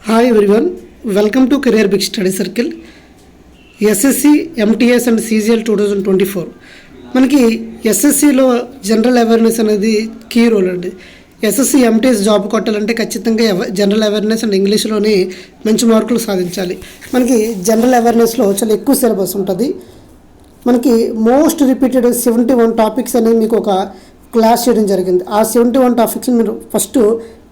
Hi everyone, welcome to career big study circle. SSC, MTS and CGL 2024. మనకి ఎస్ఎస్సిలో general awareness అనేది key role అండి. SSC, MTS job కొట్టాలంటే ఖచ్చితంగా general awareness and ఇంగ్లీష్లోనే మంచి మార్కులు సాధించాలి. మనకి జనరల్ అవేర్నెస్లో చాలా ఎక్కువ సిలబస్ ఉంటుంది. మనకి మోస్ట్ రిపీటెడ్ 71 టాపిక్స్ అనేవి మీకు ఒక క్లాస్ చేయడం జరిగింది. ఆ 71 టాపిక్స్ని మీరు ఫస్ట్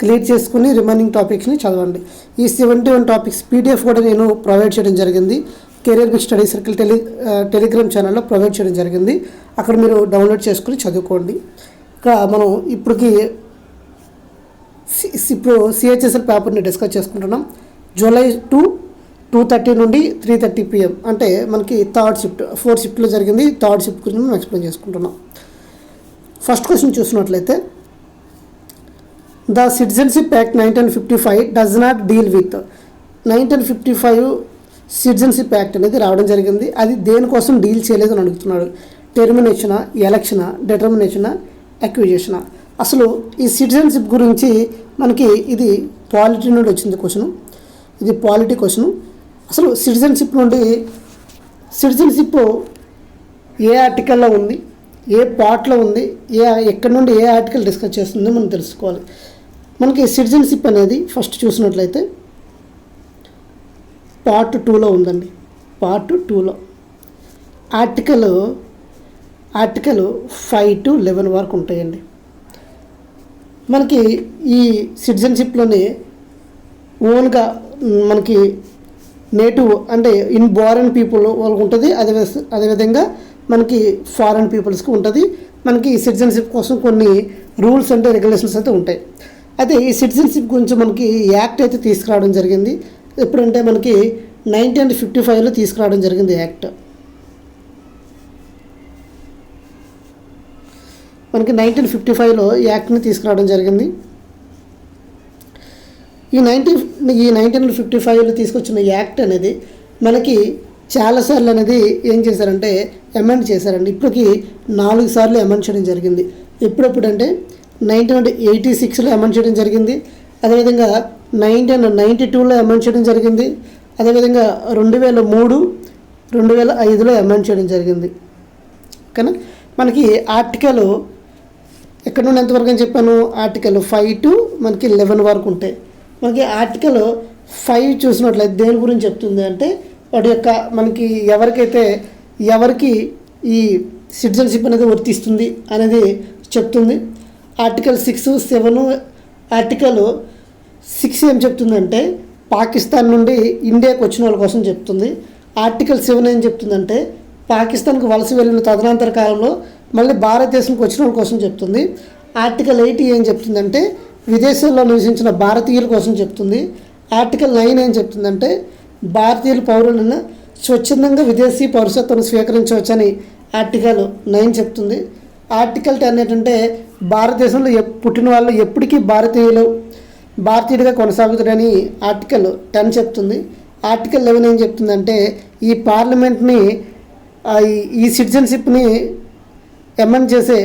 క్లియర్ చేసుకుని రిమైనింగ్ టాపిక్స్ని చదవండి. ఈ 71 టాపిక్స్ పీడిఎఫ్ కూడా నేను ప్రొవైడ్ చేయడం జరిగింది. Career big study circle telegram ఛానల్లో ప్రొవైడ్ చేయడం జరిగింది. అక్కడ మీరు డౌన్లోడ్ చేసుకుని చదువుకోండి. ఇంకా మనం ఇప్పుడు సిహెచ్ఎస్ఎల్ పేపర్ని డిస్కస్ చేసుకుంటున్నాం. జూలై 2:30 నుండి 3:30 PM, అంటే మనకి థర్డ్ షిఫ్ట్, 4 షిఫ్ట్లో జరిగింది. థర్డ్ షిఫ్ట్ గురించి మనం ఎక్స్ప్లెయిన్ చేసుకుంటున్నాం. ఫస్ట్ క్వశ్చన్ చూసినట్లయితే, the citizenship act 1955 does not deal with. 1955 citizenship act అనేది రావడం జరిగింది. అది దేనికోసం డీల్ చేయలేదని అడుగుతున్నాడు. టెర్మినేషనా, ఎలక్షనా, డిటర్మినేషనా, అక్విజిషనా? అసలు ఈ సిటిజన్షిప్ గురించి మనకి ఇది పాలిటీ నుండి వచ్చింది క్వశ్చను. ఇది పాలిటీ క్వశ్చను. అసలు సిటిజన్షిప్ ఏ ఆర్టికల్లో ఉంది, ఏ పార్ట్లో ఉంది, ఎక్కడి నుండి ఏ ఆర్టికల్ డిస్కస్ చేస్తుందో మనం తెలుసుకోవాలి. మనకి సిటిజన్షిప్ అనేది ఫస్ట్ చూసినట్లయితే పార్ట్ 2లో ఉందండి. పార్ట్ 2లో ఆర్టికల్ 5 to 11 వరకు ఉంటాయండి. మనకి ఈ సిటిజన్షిప్లోనే ఓన్గా మనకి నేటివ్ అంటే ఇన్ బారెన్ పీపుల్ వాళ్ళకి ఉంటుంది. అదేవిధంగా మనకి ఫారెన్ పీపుల్స్కి ఉంటుంది. మనకి సిటిజన్షిప్ కోసం కొన్ని రూల్స్ అంటే రెగ్యులేషన్స్ అయితే ఉంటాయి. అయితే ఈ సిటిజన్షిప్ గురించి మనకి యాక్ట్ అయితే తీసుకురావడం జరిగింది. ఎప్పుడంటే మనకి 1955లో తీసుకురావడం జరిగింది యాక్ట్. మనకి 1955లో యాక్ట్ని తీసుకురావడం జరిగింది. ఈ 1955లో తీసుకొచ్చిన యాక్ట్ అనేది మనకి చాలాసార్లు అనేది ఏం చేశారంటే అమెండ్ చేశారండి. ఇప్పటికి 4 సార్లు అమెండ్ చేయడం జరిగింది. ఎప్పుడంటే 1986లో అమెండ్ చేయడం జరిగింది. అదేవిధంగా 1992లో అమెండ్ చేయడం జరిగింది. అదేవిధంగా 2003, 2005లో అమెండ్ చేయడం జరిగింది. కానీ మనకి ఆర్టికల్ ఎక్కడ నుండి ఎంతవరకు అని చెప్పాను, ఆర్టికల్ 5 to మనకి 11 వరకు ఉంటాయి. మనకి ఆర్టికల్ 5 చూసినట్లయితే దేని గురించి చెప్తుంది అంటే వాటి యొక్క మనకి ఎవరికి ఈ సిటిజన్షిప్ అనేది వర్తిస్తుంది అనేది చెప్తుంది. ఆర్టికల్ 6, 7. ఆర్టికల్ 6 ఏం చెప్తుందంటే పాకిస్తాన్ నుండి ఇండియాకి వచ్చిన వాళ్ళ కోసం చెప్తుంది. ఆర్టికల్ 7 ఏం చెప్తుందంటే పాకిస్తాన్కి వలస వెళ్ళిన తదనంతర కాలంలో మళ్ళీ భారతదేశంకి వచ్చిన వాళ్ళ కోసం చెప్తుంది. ఆర్టికల్ 8 ఏం చెప్తుందంటే విదేశాల్లో నివసించిన భారతీయుల కోసం చెప్తుంది. ఆర్టికల్ 9 ఏం చెప్తుందంటే భారతీయుల పౌరులను స్వచ్ఛందంగా విదేశీ పౌరసత్వాన్ని స్వీకరించవచ్చని ఆర్టికల్ 9 చెప్తుంది. ఆర్టికల్ 10 ఏంటంటే భారతదేశంలో పుట్టిన వాళ్ళు ఎప్పటికీ భారతీయుడిగా కొనసాగుతారని ఆర్టికల్ 10 చెప్తుంది. ఆర్టికల్ 11 ఏం చెప్తుందంటే ఈ పార్లమెంట్ని ఈ సిటిజన్షిప్ని అమెండ్ చేసే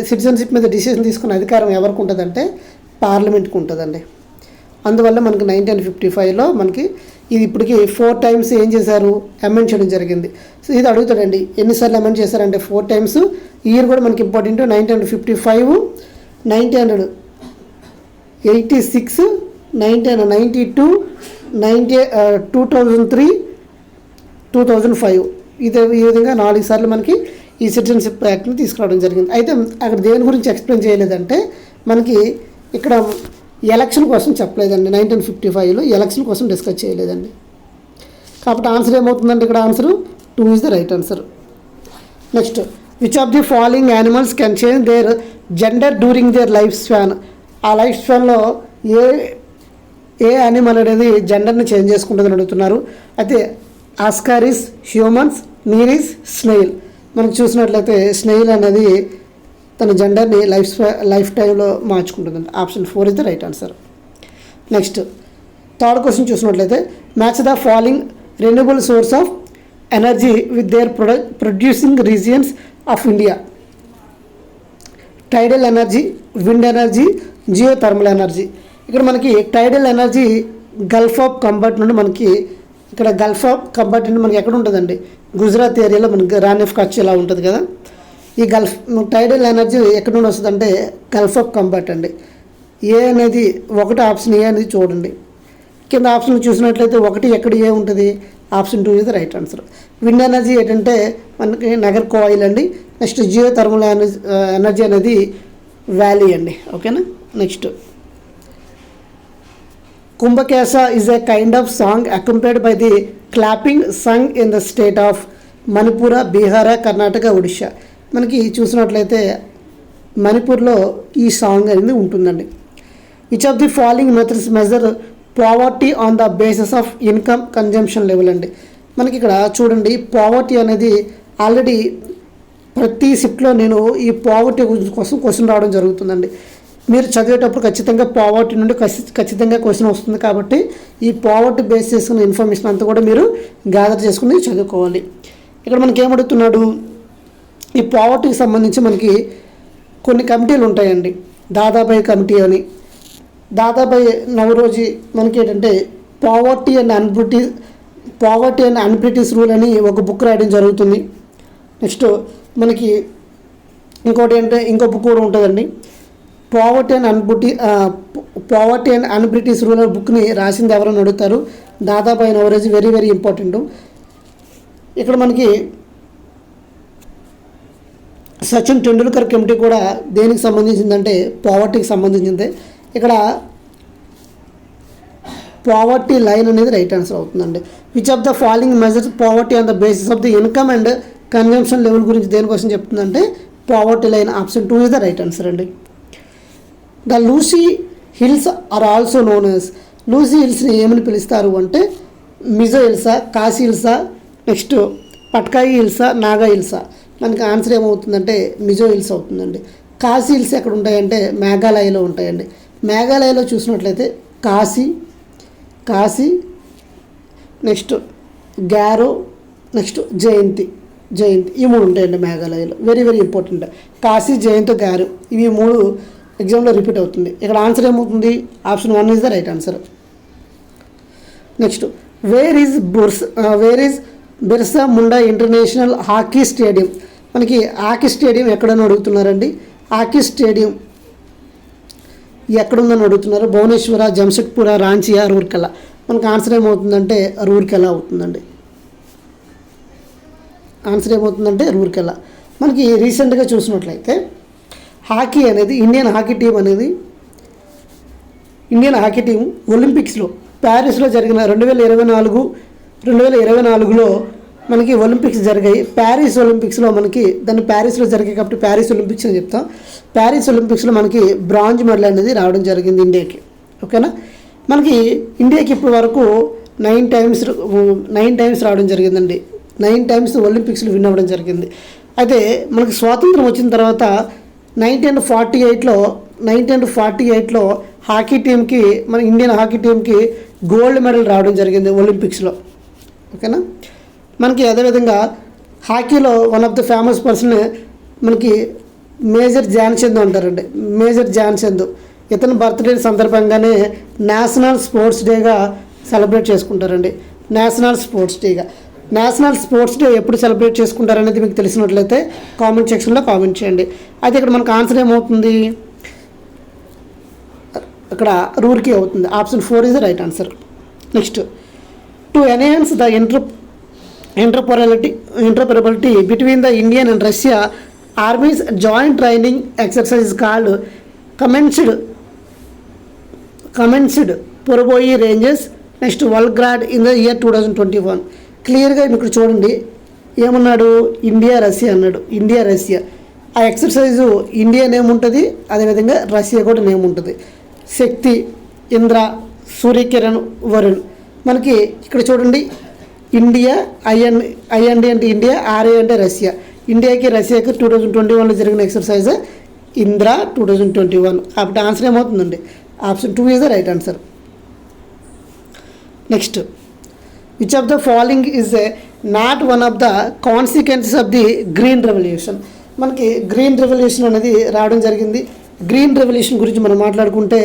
సిటిజన్షిప్ మీద డిసిషన్ తీసుకునే అధికారం ఎవరికి ఉంటుందంటే పార్లమెంట్కి ఉంటుందండి. అందువల్ల మనకి 1955లో మనకి ఇది ఇప్పటికి 4 times ఏం చేశారు, అమెండ్ చేయడం జరిగింది. సో ఇది అడుగుతాడండి ఎన్నిసార్లు అమెండ్ చేశారంటే 4 times. ఇయర్ కూడా మనకి ఇంపార్టెంట్. 1955, 1986, 1992, 2003, 2005. ఈ విధంగా 4 సార్లు మనకి ఈ సిటిజన్షిప్ యాక్ట్ని తీసుకురావడం జరిగింది. అయితే అక్కడ దేని గురించి ఎక్స్ప్లెయిన్ చేయలేదంటే మనకి ఇక్కడ ఎలక్షన్ కోసం చెప్పలేదండి. 1955లో ఎలక్షన్ కోసం డిస్కస్ చేయలేదండి. కాబట్టి ఆన్సర్ ఏమవుతుందంటే ఇక్కడ answer 2 is the right answer. Next, which of the following animals can change their gender during their life span. ఆ లైఫ్ స్పాన్లో ఏ యానిమల్ అనేది జెండర్ని చేంజ్ చేసుకుంటుందని అడుగుతున్నారు. అయితే ఆస్కారిస్, హ్యూమన్స్, నీరిస్, స్నేయిల్. మనకు చూసినట్లయితే స్నేయిల్ అనేది తన జెండర్ని లైఫ్ టైంలో మార్చుకుంటుందండి. Option 4 is the right answer. Next, third question చూసినట్లయితే, match the following renewable source of energy with their producing regions of India. Tidal energy, wind energy, geothermal energy. ఇక్కడ మనకి tidal energy gulf of Khambhat నుండి మనకి ఇక్కడ Gulf of Khambhat నుండి మనకి ఎక్కడ ఉంటుందండి, గుజరాత్ ఏరియాలో మనకి రాణి ఆఫ్ కచ్ ఇలా ఉంటుంది కదా. ఈ గల్ఫ్ టైడల్ ఎనర్జీ ఎక్కడ నుండి వస్తుందంటే గల్ఫ్ ఆఫ్ కంబాట్ అండి. ఏ అనేది ఒకటి ఆప్షన్ ఏ అనేది చూడండి. కింద ఆప్షన్ చూసినట్లయితే ఒకటి ఎక్కడ ఏ ఉంటుంది, ఆప్షన్ 2 ఇది రైట్ ఆన్సర్. విండ్ ఎనర్జీ ఏంటంటే మనకి నగర్ కోయిల్ అండి. నెక్స్ట్ జియో థర్మల్ ఎనర్జీ అనేది వ్యాలీ అండి. ఓకేనా. నెక్స్ట్ కుంభకేశ is a kind of song accompanied by the clapping sung in the state of Manipur, Bihar, Karnataka, Odisha. మనకి చూసినట్లయితే మణిపూర్లో ఈ సాంగ్ అనేది ఉంటుందండి. Which of the following methods measure poverty on the basis of income consumption level అండి. మనకి ఇక్కడ చూడండి, పావర్టీ అనేది ఆల్రెడీ ప్రతి షిఫ్ట్లో నేను ఈ పావర్టీ కోసం క్వశ్చన్ రావడం జరుగుతుందండి. మీరు చదివేటప్పుడు ఖచ్చితంగా పావర్టీ నుండి ఖచ్చితంగా క్వశ్చన్ వస్తుంది. కాబట్టి ఈ పావర్టీ బేస్ చేసుకున్న ఇన్ఫర్మేషన్ అంతా కూడా మీరు గ్యాదర్ చేసుకుని చదువుకోవాలి. ఇక్కడ మనకి ఏమడుగుతున్నాడు, ఈ పావర్టీకి సంబంధించి మనకి కొన్ని కమిటీలు ఉంటాయండి. దాదాబాయి కమిటీ అని, దాదాబాయి నవరోజీ మనకి ఏంటంటే పావర్టీ అండ్ అన్బ్రిటిష్ రూల్ అని ఒక బుక్ రాయడం జరుగుతుంది. నెక్స్ట్ మనకి ఇంకోటి అంటే ఇంకో బుక్ కూడా ఉంటుందండి, పావర్టీ అండ్ అన్బ్రిటిష్ రూల్ బుక్ని రాసింది ఎవరైనా అడుగుతారు. Dadabhai Naoroji very very important. ఇక్కడ మనకి సచిన్ టెండూల్కర్ కమిటీ కూడా దేనికి సంబంధించిందంటే పావర్టీకి సంబంధించిందే. ఇక్కడ పావర్టీ లైన్ అనేది రైట్ ఆన్సర్ అవుతుందండి. Which of the following measures poverty on the basis of the income and consumption level గురించి దేనికోసం చెప్తుందంటే poverty line, option 2 is the right answer అండి. The Lushai hills are also known as, Lushai హిల్స్ని ఏమని పిలుస్తారు అంటే మిజో హిల్సా, కాశీ హిల్సా, నెక్స్ట్ పట్కాయి హిల్సా, నాగా హిల్సా. మనకి ఆన్సర్ ఏమవుతుందంటే మిజో హిల్స్ అవుతుందండి. కాశీ హిల్స్ ఎక్కడ ఉంటాయంటే మేఘాలయలో ఉంటాయండి. మేఘాలయలో చూసినట్లయితే కాశీ నెక్స్ట్ గ్యారో, నెక్స్ట్ జయంతి ఈ 3 ఉంటాయండి మేఘాలయలో. Very very important. Khasi, Jaintia, Garo ఇవి 3 ఎగ్జామ్లో రిపీట్ అవుతుంది. ఇక్కడ ఆన్సర్ ఏమవుతుంది, option 1 is the right answer. Next where is Birsa Munda international hockey stadium. మనకి హాకీ స్టేడియం ఎక్కడని అడుగుతున్నారండి. హాకీ స్టేడియం ఎక్కడుందని అడుగుతున్నారు. భువనేశ్వర, జంషెడ్పూర, రాంచియా, రూర్కెలా. మనకి ఆన్సర్ ఏమవుతుందంటే రూర్కెలా అవుతుందండి. ఆన్సర్ ఏమవుతుందంటే రూర్కెలా. మనకి రీసెంట్గా చూసినట్లయితే హాకీ అనేది ఇండియన్ హాకీ టీం ఒలింపిక్స్లో ప్యారిస్లో జరిగిన 2024లో మనకి ఒలింపిక్స్ జరిగాయి. ప్యారిస్ ఒలింపిక్స్లో మనకి దాన్ని ప్యారిస్లో జరిగాయి కాబట్టి ప్యారిస్ ఒలింపిక్స్ అని చెప్తాం. ప్యారిస్ ఒలింపిక్స్లో మనకి బ్రాంజ్ మెడల్ అనేది రావడం జరిగింది ఇండియాకి. ఓకేనా. మనకి ఇండియాకి ఇప్పటి వరకు 9 టైమ్స్ రావడం జరిగిందండి. 9 టైమ్స్ ఒలింపిక్స్లో విన్ అవ్వడం జరిగింది. అయితే మనకి స్వాతంత్రం వచ్చిన తర్వాత 1948లో హాకీ టీంకి, మన ఇండియన్ హాకీ టీంకి గోల్డ్ మెడల్ రావడం జరిగింది ఒలింపిక్స్లో. ఓకేనా. మనకి అదేవిధంగా హాకీలో one of the famous person మనకి మేజర్ ధ్యాన్ చంద్ అంటారండి. మేజర్ ధ్యాన్ చంద్ ఇతని బర్త్డే సందర్భంగానే నేషనల్ స్పోర్ట్స్ డేగా సెలబ్రేట్ చేసుకుంటారండి. నేషనల్ స్పోర్ట్స్ డే ఎప్పుడు సెలబ్రేట్ చేసుకుంటారనేది మీకు తెలిసినట్లయితే కామెంట్ సెక్షన్లో కామెంట్ చేయండి. అయితే ఇక్కడ మనకు ఆన్సర్ ఏమవుతుంది, ఇక్కడ రూర్కీ అవుతుంది. Option 4 is the right answer. Next to enhance the interoperability between the Indian and Russia armies joint training exercise called commenced Poroboyi ranges next Volgograd in the year 2021. క్లియర్గా ఇక్కడ చూడండి ఏమన్నాడు, ఇండియా రష్యా అన్నాడు. India Russia ఆ exercise India name ఉంటుంది, అదేవిధంగా Russia కూడా name ఉంటుంది. శక్తి, ఇంద్ర, సూర్యకిరణ్, వరుణ్. మనకి ఇక్కడ చూడండి ఇండియా, ఐఎన్డి అంటే ఇండియా, ఆర్ఏ అంటే రష్యా. ఇండియాకి రష్యాకి 2021లో జరిగిన ఎక్సర్సైజ్ ఇంద్ర 2021. కాబట్టి ఆన్సర్ ఏమవుతుందండి, option 2 is the right answer. Next which of the following is not one of the consequences of the green revolution. మనకి గ్రీన్ రెవల్యూషన్ అనేది రావడం జరిగింది. గ్రీన్ రెవల్యూషన్ గురించి మనం మాట్లాడుకుంటే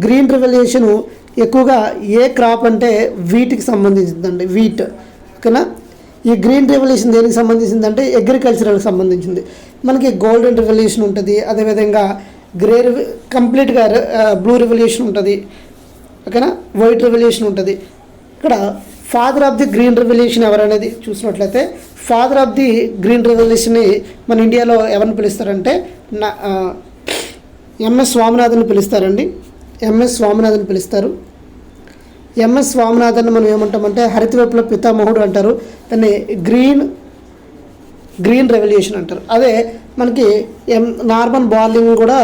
గ్రీన్ రెవల్యూషన్ ఎక్కువగా ఏ క్రాప్ అంటే వీట్కి సంబంధించిందండి, వీట్. ఓకేనా. ఈ గ్రీన్ రెవల్యూషన్ దేనికి సంబంధించిందంటే అగ్రికల్చర్కి సంబంధించింది. మనకి గోల్డెన్ రెవల్యూషన్ ఉంటుంది, అదేవిధంగా కంప్లీట్గా బ్లూ రెవల్యూషన్ ఉంటుంది. ఓకేనా. వైట్ రెవల్యూషన్ ఉంటుంది. ఇక్కడ father of the green revolution ఎవరనేది చూసినట్లయితే, ఫాదర్ ఆఫ్ ది గ్రీన్ రెవల్యూషన్ని మన ఇండియాలో ఎవరిని పిలుస్తారంటే ఎంఎస్ స్వామినాథన్ పిలుస్తారండి. ఎంఎస్ స్వామినాథన్ పిలుస్తారు. ఎంఎస్ స్వామినాథన్ మనం ఏమంటామంటే హరిత విప్లవ పితామహుడు అంటారు. దాన్ని గ్రీన్ రెవల్యూషన్ అంటారు. అదే మనకి నార్మన్ బార్లింగ్ కూడా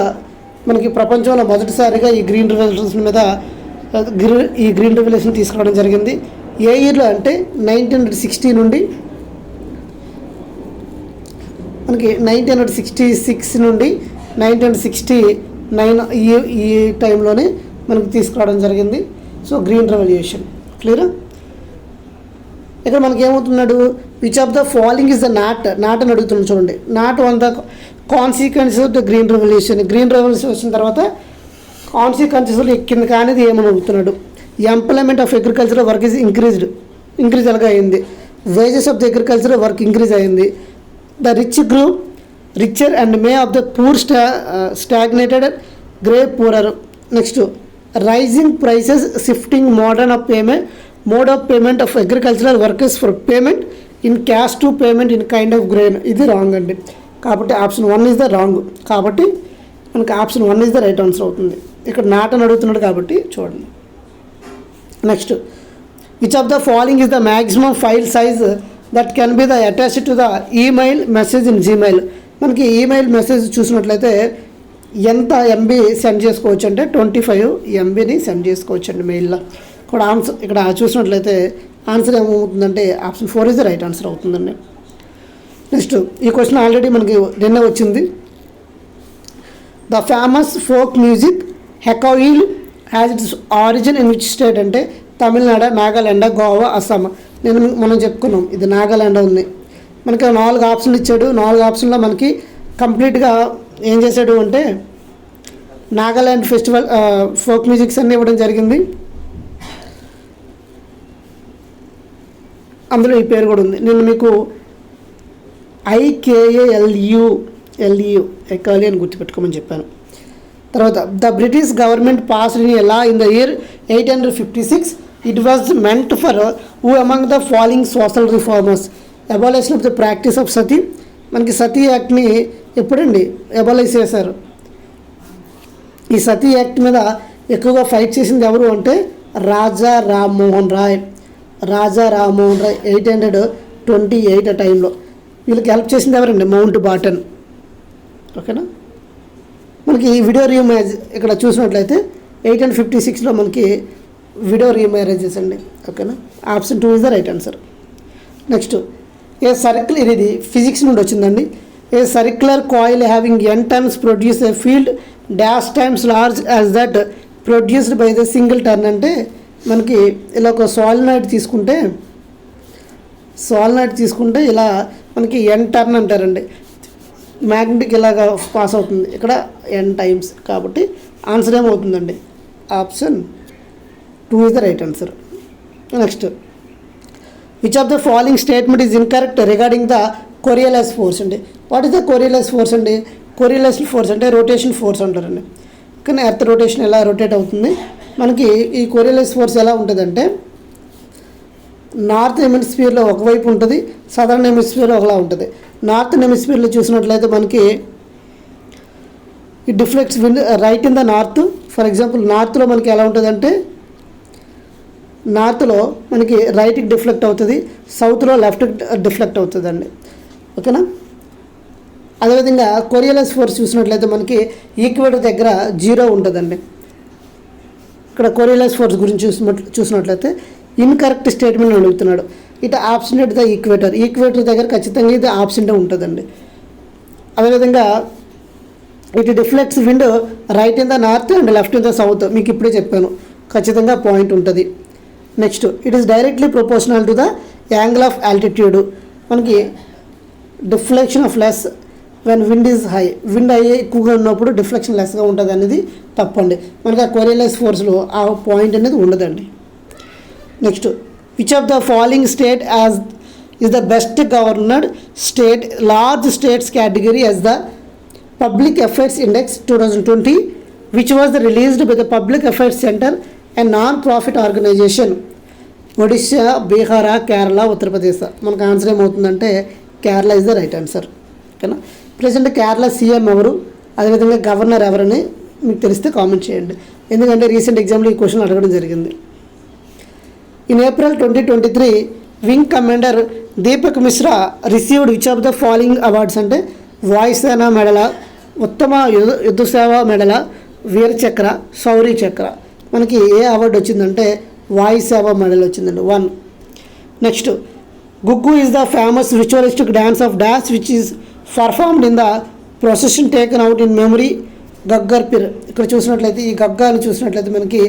మనకి ప్రపంచంలో మొదటిసారిగా ఈ గ్రీన్ రెవల్యూషన్ మీద ఈ గ్రీన్ రెవల్యూషన్ తీసుకురావడం జరిగింది. ఏ ఇయర్లో అంటే 1960 నుండి మనకి 1966 నుండి 1969 ఈ టైంలోనే మనకి తీసుకురావడం జరిగింది. సో గ్రీన్ రెవల్యూషన్ క్లియరా. ఇక్కడ మనకి ఏమవుతున్నాడు, which of the following is the not అని అడుగుతున్నాడు చూడండి. Not one the consequences of the green revolution. Green revolution వచ్చిన తర్వాత కాన్సిక్వెన్సెస్లో కింద కానిది ఏమని అడుగుతున్నాడు. Employment of agriculture work is increase అలాగా అయింది. Wages of the agriculture work increase అయింది. The rich grew richer and may of the poor stagnated grew poorer. Next rising prices shifting mode of payment of agricultural workers for payment in cash to payment in kind of grain. ఇది wrong అండి. కాబట్టి option 1 is the wrong. కాబట్టి మనకి option 1 is the right answer అవుతుంది. ఇక్కడ not అని అడుగుతున్నాడు కాబట్టి చూడండి. Next which of the following is the maximum file size that can be the attached to the email message in Gmail. మనకి email message చూసినట్లయితే ఎంత ఎంబీ సెండ్ చేసుకోవచ్చు అంటే 25 ఎంబీని సెండ్ చేసుకోవచ్చు అండి మెయిల్లో. ఇక్కడ ఆన్సర్ ఇక్కడ చూసినట్లయితే ఆన్సర్ ఏమవుతుందంటే option 4 is the right answer అవుతుందండి. నెక్స్ట్ ఈ క్వశ్చన్ ఆల్రెడీ మనకి నిన్న వచ్చింది. ద ఫేమస్ ఫోక్ మ్యూజిక్ హెకాయిల్ has its origin in which state అంటే తమిళనాడు, నాగాలాండ్, గోవా, అస్సాం. మనం చెప్పుకున్నాం ఇది నాగాలాండ్ ఉంది. మనకి 4 ఆప్షన్లు ఇచ్చాడు. 4 ఆప్షన్లో మనకి కంప్లీట్గా ఏం చేశాడు అంటే నాగాలాండ్ ఫెస్టివల్ ఫోక్ మ్యూజిక్స్ అన్నీ ఇవ్వడం జరిగింది. అందులో ఈ పేరు కూడా ఉంది. నేను మీకు IKALU ఎకాలి అని గుర్తుపెట్టుకోమని చెప్పాను. తర్వాత the British government passed in a law in the year 856. It was meant for who among the following social reformers. Abolition of the practice of sati. మనకి సతీ యాక్ట్ని ఎప్పుడండి అబాలిష్ చేశారు. ఈ సతీ యాక్ట్ మీద ఎక్కువగా ఫైట్ చేసింది ఎవరు అంటే రాజా రామ్మోహన్ రాయ్. 828 ఆ టైంలో వీళ్ళకి హెల్ప్ చేసింది ఎవరండి మౌంట్ బాటన్. ఓకేనా. మనకి ఈ వీడియో రీమ్యారేజ్ ఇక్కడ చూసినట్లయితే 856లో మనకి వీడియో రీమ్యారేజెస్ అండి. ఓకేనా. Option 2 is the right answer. Next a circle ఇది ఫిజిక్స్ నుండి వచ్చిందండి. ఏ circular coil having n turns produce A field dash times large as that produced by the single turn అంటే మనకి ఇలా ఒక సాలినాయిడ్ తీసుకుంటే ఇలా మనకి n టర్న్ అంటారండి. మ్యాగ్నెటిక్ ఇలాగా పాస్ అవుతుంది ఇక్కడ n టైమ్స్. కాబట్టి ఆన్సర్ ఏమవుతుందండి option 2 is the right answer. Next which of the following statement is incorrect regarding the కొరియోలైజ్ force అండి. వాట్ ఈస్ ద కొరియోలైజ్ ఫోర్స్ అండి. కొరియోలైజ్ ఫోర్స్ అంటే రొటేషన్ ఫోర్స్ అంటారండి. కానీ ఎర్త్ రొటేషన్ ఎలా రొటేట్ అవుతుంది. మనకి ఈ కొరియోలైజ్ ఫోర్స్ ఎలా ఉంటుందంటే నార్త్ హెమిస్ఫియర్లో ఒకవైపు ఉంటుంది, సదర్న్ హెమిస్ఫియర్లో ఒకలా ఉంటుంది. నార్త్ హెమిస్ఫియర్లో చూసినట్లయితే మనకి ఈ deflects wind right in the north. For example నార్త్లో మనకి ఎలా ఉంటుందంటే నార్త్లో మనకి రైట్కి డిఫ్లెక్ట్ అవుతుంది, సౌత్లో లెఫ్ట్కి డిఫ్లెక్ట్ అవుతుందండి. ఓకేనా. అదేవిధంగా కొరియోలైజ్ ఫోర్స్ చూసినట్లయితే మనకి ఈక్వేటర్ దగ్గర 0 ఉంటుందండి. ఇక్కడ కొరియోలైజ్ ఫోర్స్ గురించి చూసినట్లయితే ఇన్కరెక్ట్ స్టేట్మెంట్ అడుగుతున్నాడు. ఇట్ ఆబ్సెంట్ ద ఈక్వేటర్ దగ్గర ఖచ్చితంగా ఇది ఆబ్సెంట్ ఉంటుందండి. అదేవిధంగా it deflects wind right in the north and left in the south. మీకు ఇప్పుడే చెప్పాను ఖచ్చితంగా పాయింట్ ఉంటుంది. Next it is directly proportional to the angle of altitude. మనకి deflection of less when wind is high, wind అయ్యే ఎక్కువగా ఉన్నప్పుడు deflection లెస్గా ఉంటుంది అనేది తప్పండి. మనకి ఆ కోరియలెస్ ఫోర్స్లో ఆ పాయింట్ అనేది ఉండదండి. Next, which of the following state as is the best governed state, large states category as the Public Affairs Index 2020, which was released by the Public Affairs Center, a non-profit organization. Odisha, Bihar, Kerala, Uttar Pradesh. మనకు answer ఏమవుతుందంటే Kerala is the right answer. ఓకేనా. Present Kerala CM ఎవరు, అదేవిధంగా governor ఎవరని మీకు తెలిస్తే comment చేయండి, ఎందుకంటే రీసెంట్ ఎగ్జామ్లో ఈ క్వశ్చన్ అడగడం జరిగింది. In April 2023 wing commander Deepak Mishra received which of the following awards అంటే వాయుసేన మెడల, ఉత్తమ యుద్ధ సేవ మెడల, వీర చక్ర, శౌర్య చక్ర. మనకి ఏ అవార్డు వచ్చిందంటే వాయుసేవ మెడల్ వచ్చిందండి. 1. Next, Gugga is the famous ritualistic dance of dance which is performed in the procession taken out in memory Gugga Pir. ఇక్కడ చూసినట్లయితే ఈ గగ్గాని చూసినట్లయితే మనకి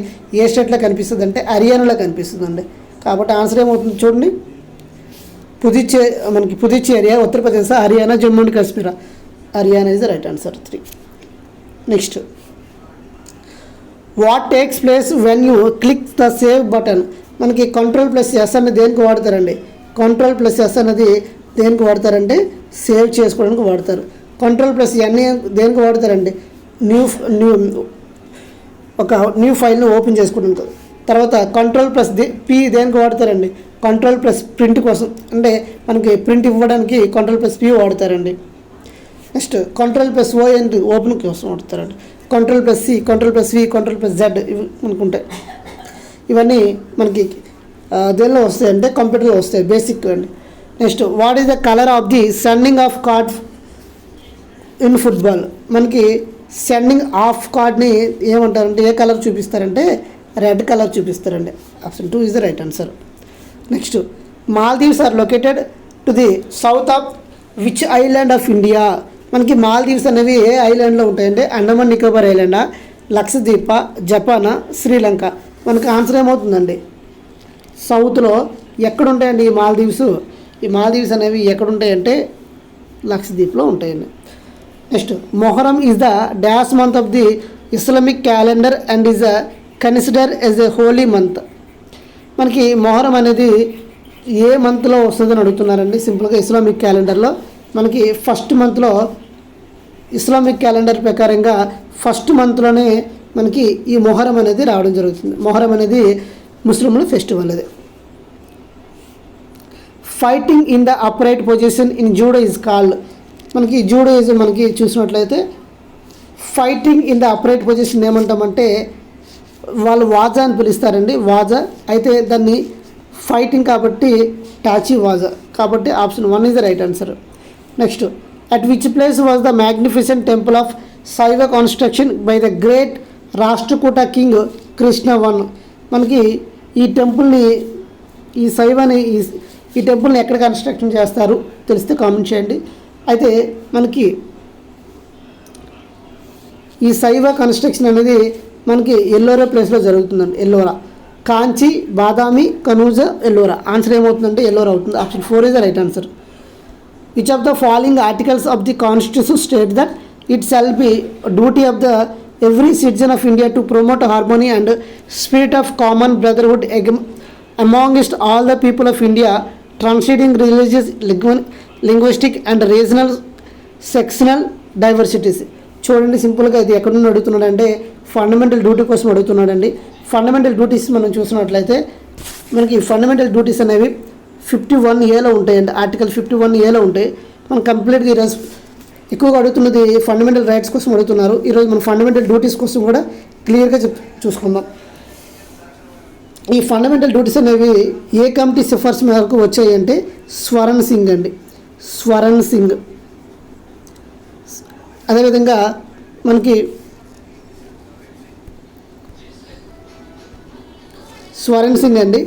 ఏ స్టేట్లో కనిపిస్తుంది అంటే హర్యానాలో కనిపిస్తుందండి. కాబట్టి ఆన్సర్ ఏమవుతుంది చూడండి, పుదుచ్చేరియా, Uttar Pradesh, Haryana, Jammu and Kashmir. Haryana is the right answer. 3. Next, what takes place when you click the save button. మనకి Ctrl+S అనేది దేనికి వాడతారండి? Ctrl+S అనేది దేనికి వాడతారంటే సేవ్ చేసుకోవడానికి వాడతారు. Ctrl+N దేనికి వాడతారండి? ఒక న్యూ ఫైల్ని ఓపెన్ చేసుకోవడానికి. తర్వాత Ctrl+P దేనికి వాడతారండి? Ctrl+ ప్రింట్ కోసం, అంటే మనకి ప్రింట్ ఇవ్వడానికి Ctrl+P వాడతారండి. నెక్స్ట్ Ctrl+O అండ్ ఓపెన్ కోసం వాడతారండి. Ctrl+C, Ctrl+V, Ctrl+Z ఇవి మనకు ఉంటాయి. ఇవన్నీ మనకి దేనిలో వస్తాయి అంటే కంప్యూటర్లో వస్తాయి, బేసిక్ అండి. Next, what is the colour of the sending off card in football. మనకి సెండింగ్ ఆఫ్ కార్డ్ని ఏమంటారంటే ఏ కలర్ చూపిస్తారంటే రెడ్ కలర్ చూపిస్తారండి. Option 2 is the right answer. Next, Maldives are located to the south of which island of India. మనకి Maldives అనేవి ఏ ఐలాండ్లో ఉంటాయంటే అండమాన్ నికోబార్ ఐలాండా, లక్షద్వీప, జపానా, శ్రీలంక. మనకి ఆన్సర్ ఏమవుతుందండి? సౌత్లో. ఎక్కడ ఉంటాయండి ఈ మాల్దీవ్స్? ఈ మాల్దీవ్స్ అనేవి ఎక్కడ ఉంటాయంటే లక్షద్వీప్లో ఉంటాయండి. Next, Muharram is the dash month of the Islamic calendar and is consider as a holy month. మనకి మొహరం అనేది ఏ మంత్లో వస్తుందని అడుగుతున్నారండి. సింపుల్గా ఇస్లామిక్ క్యాలెండర్లో మనకి ఫస్ట్ మంత్లో, ఇస్లామిక్ క్యాలెండర్ ప్రకారంగా ఫస్ట్ మంత్లోనే మనకి ఈ మొహరం అనేది రావడం జరుగుతుంది. మొహరం అనేది ముస్లింల ఫెస్టివల్. అది fighting in the upright position in judo is called. మనకి జూడోయిజం మనకి చూసినట్లయితే fighting in the upright position ఏమంటామంటే వాళ్ళు వాజా అని పిలుస్తారండి. వాజా అయితే దాన్ని ఫైటింగ్ కాబట్టి టాచి వాజా. కాబట్టి option 1 is the right answer. Next, at which place was the magnificent temple of Shaiva construction by the great Rashtrakuta king Krishna 1. మనకి ఈ టెంపుల్ని, ఈ శైవని, ఈ టెంపుల్ని ఎక్కడ కన్స్ట్రక్షన్ చేస్తారు తెలిస్తే కామెంట్ చేయండి. అయితే మనకి ఈ శైవ కన్స్ట్రక్షన్ అనేది మనకి ఎల్లోరా ప్లేస్లో జరుగుతుందండి. ఎల్లోరా, కాంచి, బాదామి, కనూజ, ఎల్లోరా. ఆన్సర్ ఏమవుతుందంటే ఎల్లోరా అవుతుంది. Option 4 is the right answer. Which of the following articles of the constitution state that it shall be duty of the every citizen of India to promote harmony and spirit of common brotherhood amongst all the people of India transcending religious, linguistic and regional sectional diversities. చూడండి సింపుల్గా ఇది ఎక్కడ నుండి అడుగుతున్నాడంటే fundamental duty కోసం అడుగుతున్నాడండి. Fundamental duties మనం చూసినట్లయితే మనకి fundamental duties అనేవి 51A ఉంటాయండి. ఆర్టికల్ 51A ఉంటాయి. మనం కంప్లీట్గా ఈరోజు ఎక్కువగా అడుగుతున్నది ఫండమెంటల్ రైట్స్ కోసం అడుగుతున్నారు. ఈరోజు మనం ఫండమెంటల్ డ్యూటీస్ కోసం కూడా క్లియర్గా చూసుకుందాం. ఈ ఫండమెంటల్ డ్యూటీస్ అనేవి ఏ కమిటీ సిఫార్సు మేరకు వచ్చాయి అంటే స్వరణ్ సింగ్ అండి. స్వరణ్ సింగ్. అదేవిధంగా మనకి స్వరణ్ సింగ్ అండి.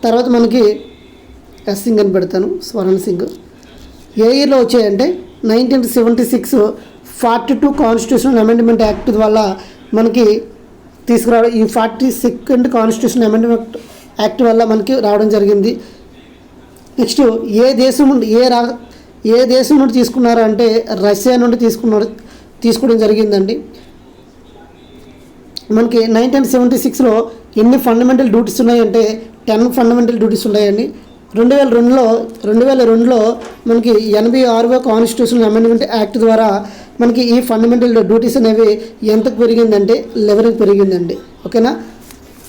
తర్వాత మనకి ఎస్ సింగ్ అని పెడతాను. స్వరణ్ సింగ్ ఏ ఇయర్లో వచ్చాయంటే 1976 42 కాన్స్టిట్యూషనల్ అమెండ్మెంట్ యాక్ట్ వల్ల మనకి తీసుకురావడం. ఈ 42nd కాన్స్టిట్యూషన్ అమెండ్మెంట్ యాక్ట్ వల్ల మనకి రావడం జరిగింది. నెక్స్ట్, ఏ దేశం ఏ దేశం నుండి తీసుకున్నారు అంటే రష్యా నుండి తీసుకోవడం జరిగిందండి. మనకి 1976లో ఎన్ని ఫండమెంటల్ డ్యూటీస్ ఉన్నాయంటే 10 ఫండమెంటల్ డ్యూటీస్ ఉన్నాయండి. 2002లో మనకి 86వ కాన్స్టిట్యూషన్ అమెండ్మెంట్ యాక్ట్ ద్వారా మనకి ఈ ఫండమెంటల్ డ్యూటీస్ అనేవి ఎంతకు పెరిగిందంటే 11కి పెరిగిందండి. ఓకేనా.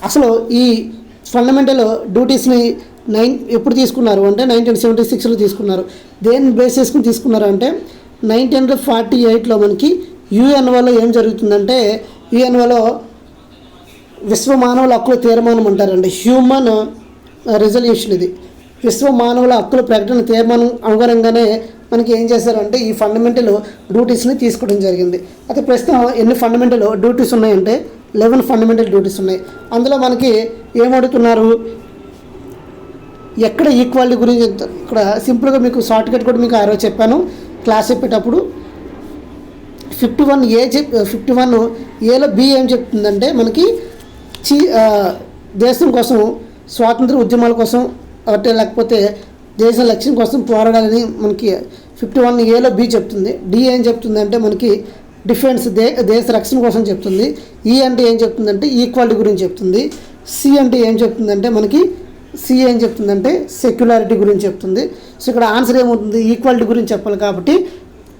అసలు ఈ ఫండమెంటల్ డ్యూటీస్ని ఎప్పుడు తీసుకున్నారు అంటే 1976లో తీసుకున్నారు. దేన్ని బేస్ చేసుకుని తీసుకున్నారు అంటే 1948లో మనకి యుఎన్ఓలో ఏం జరుగుతుందంటే యుఎన్ఓలో విశ్వ మానవుల హక్కుల తీర్మానం అంటారండి, హ్యూమన్ రిజల్యూషన్. ఇది విశ్వ మానవుల హక్కుల ప్రకటన తీర్మానం అనుగుణంగానే మనకి ఏం చేశారంటే ఈ ఫండమెంటల్ డ్యూటీస్ని తీసుకోవడం జరిగింది. అయితే ప్రస్తుతం ఎన్ని ఫండమెంటల్ డ్యూటీస్ ఉన్నాయంటే 11 ఫండమెంటల్ డ్యూటీస్ ఉన్నాయి. అందులో మనకి ఏమడుగుతున్నారు, ఎక్కడ ఈక్వాలిటీ గురించి ఇక్కడ సింపుల్గా మీకు షార్ట్ కట్ కూడా మీకు ఆ రోజు చెప్పాను క్లాస్ చెప్పేటప్పుడు. 51Aలో బి ఏం చెప్తుందంటే మనకి దేశం కోసం స్వాతంత్ర ఉద్యమాల కోసం అంటే లేకపోతే దేశ లక్ష్యం కోసం పోరాడాలని మనకి 51Aలో బి చెప్తుంది. డి ఏం చెప్తుందంటే మనకి డిఫెన్స్ దేశ రక్షణ కోసం చెప్తుంది. ఈ అంటే ఏం చెప్తుందంటే ఈక్వాలిటీ గురించి చెప్తుంది. సి అంటే ఏం చెప్తుందంటే మనకి ఏం చెప్తుందంటే సెక్యులారిటీ గురించి చెప్తుంది. సో ఇక్కడ ఆన్సర్ ఏమవుతుంది, ఈక్వాలిటీ గురించి చెప్పాలి కాబట్టి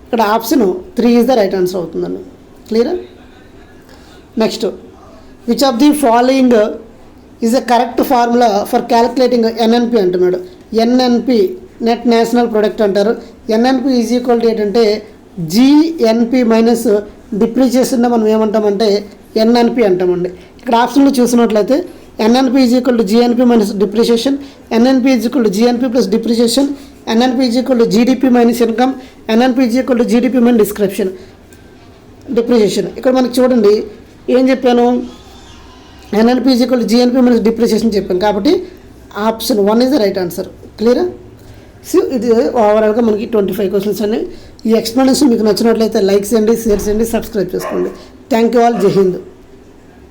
ఇక్కడ option 3 is the right answer అవుతుందండి. క్లియరా. Next, which of the following is a correct formula for calculating NNP అంటున్నాడు. ఎన్ఎన్పి నెట్ నేషనల్ ప్రొడక్ట్ అంటారు. ఎన్ఎన్పి ఈజ్ ఈక్వల్ టు ఏంటంటే జిఎన్పి మైనస్ డిప్రిసియేషన్ మనం ఏమంటామంటే ఎన్ఎన్పి అంటామండి. ఇక్కడ ఆప్షన్లో చూసినట్లయితే NNP is equal to GNP minus depreciation, NNP is equal to GNP plus depreciation, NNP is equal to GDP minus income, NNP is equal to GDP minus depreciation. ఇక్కడ మనకి చూడండి ఏం చెప్పాను, NNP is equal to GNP minus depreciation చెప్పాను కాబట్టి option 1 is the right answer. క్లియరా. So ఇది ఓవరాల్గా మనకి 25 క్వశ్చన్స్ అన్ని. ఈ ఎక్స్ప్లెనేషన్ మీకు నచ్చినట్లయితే లైక్ చేయండి, షేర్ చేయండి, సబ్స్క్రైబ్ చేసుకోండి. Thank you all. జై హింద్.